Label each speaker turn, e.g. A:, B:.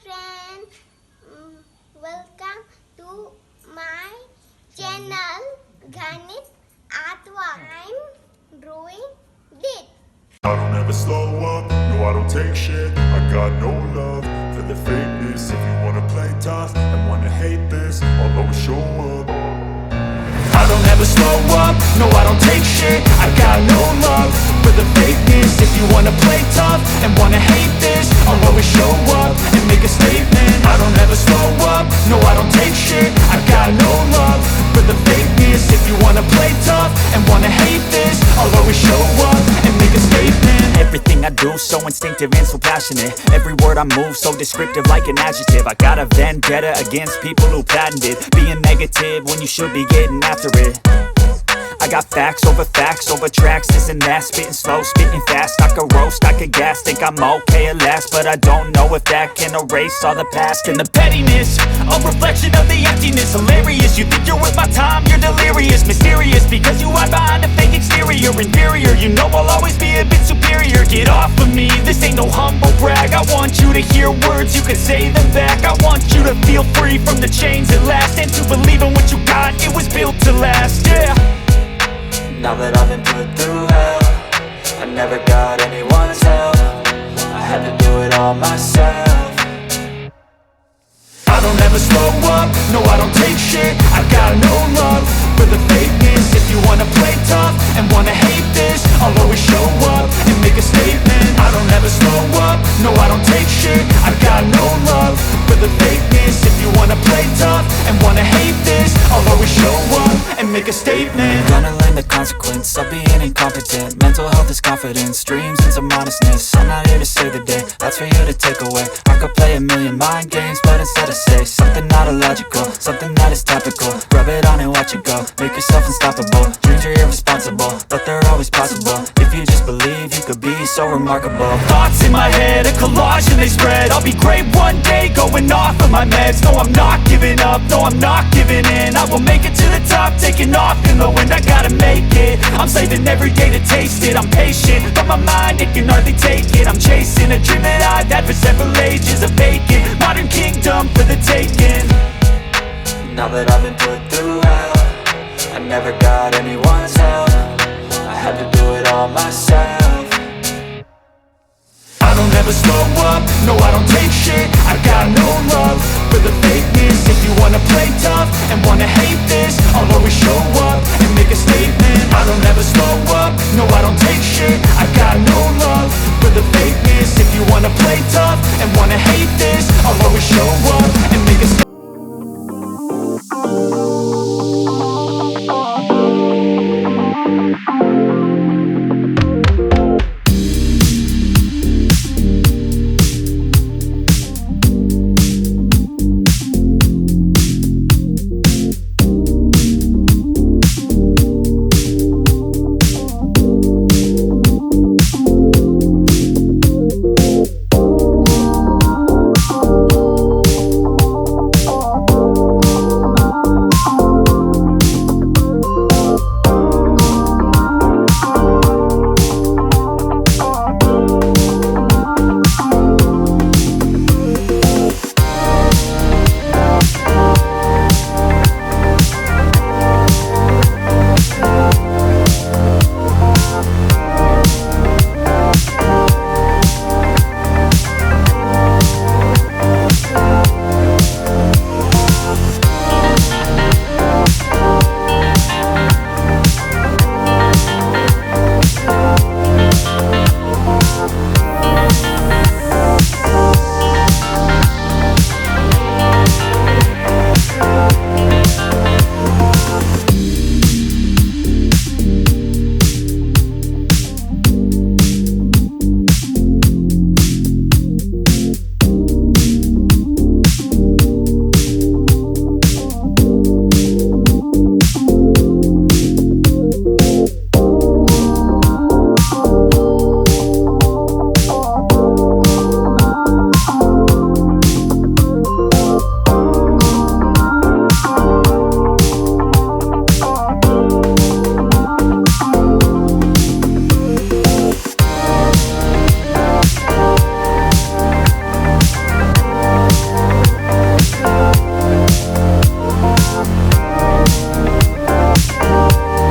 A: friend, welcome to my channel Ganit Artwork. I'm drawing this.
B: I don't ever slow up, no I don't take shit. I got no love for the fakeness. If you wanna play tough and wanna hate this, I'll always show up. I don't ever slow up, no I don't take shit. I got no love for the fakeness. If you wanna play tough and wanna hate this, I'll always show up and make a statement. I don't ever slow up, no I don't take shit. I got no love for the fakeness. If you wanna play tough and wanna hate this, I'll always show up and make a statement.
C: Everything I do so instinctive and so passionate. Every word I move so descriptive like an adjective. I got a vendetta against people who patented being negative when you should be getting after it. I got facts over tracks, this and that. Spitting slow, spitting fast. I could roast, I could gas. Think I'm okay at last, but I don't know if that can erase all the past. And the pettiness, a reflection of the emptiness. Hilarious, you think you're worth my time, you're delirious. Mysterious, because you hide behind a fake exterior. Inferior, you know I'll always be a bit superior. Get off of me, this ain't no humble brag. I want you to hear words, you can say them back. I want you to feel free from the chains at last, and to believe in what you got, it was built to last, yeah.
D: Now that I've been put through hell, I never got anyone's help. I had to do it all myself.
B: I don't ever slow up, no I don't take shit. I got no love for the fakeness. If you wanna play tough and wanna hate this, I'll always show up and make a statement. I don't ever slow up, no I don't take shit. I got no love for the fakeness. If you wanna play tough and wanna hate this, I'll always show up and make a statement.
D: Gonna learn the consequence of being incompetent. Mental health is confidence, dreams and some honestness. I'm not here to save the day, that's for you to take away. I could play a million mind games, but instead I say something not illogical, something that is topical. Rub it on and watch it go, make yourself unstoppable. Dreams are irresponsible, but they're always possible. If you just believe, you could be so remarkable.
C: Thoughts in my head, a collage and they spread. I'll be great one day, going off of my meds. No, I'm not giving up, no, I'm not giving in. I will make it to the top, taking off in the wind. I gotta make it, I'm saving every day to taste it. I'm patient, but my mind, it can hardly take it. I'm chasing a dream that I've had for several ages. A vacant, modern kingdom for the taking.
D: Now that I've been put through hell, I never got anyone's help. I had to do it all myself.
B: I don't ever slow up, no I don't take shit. I got no love for the fakeness. If you wanna play tough and wanna hate this, I'll always show up and make a statement. I don't ever slow up, no I don't take shit.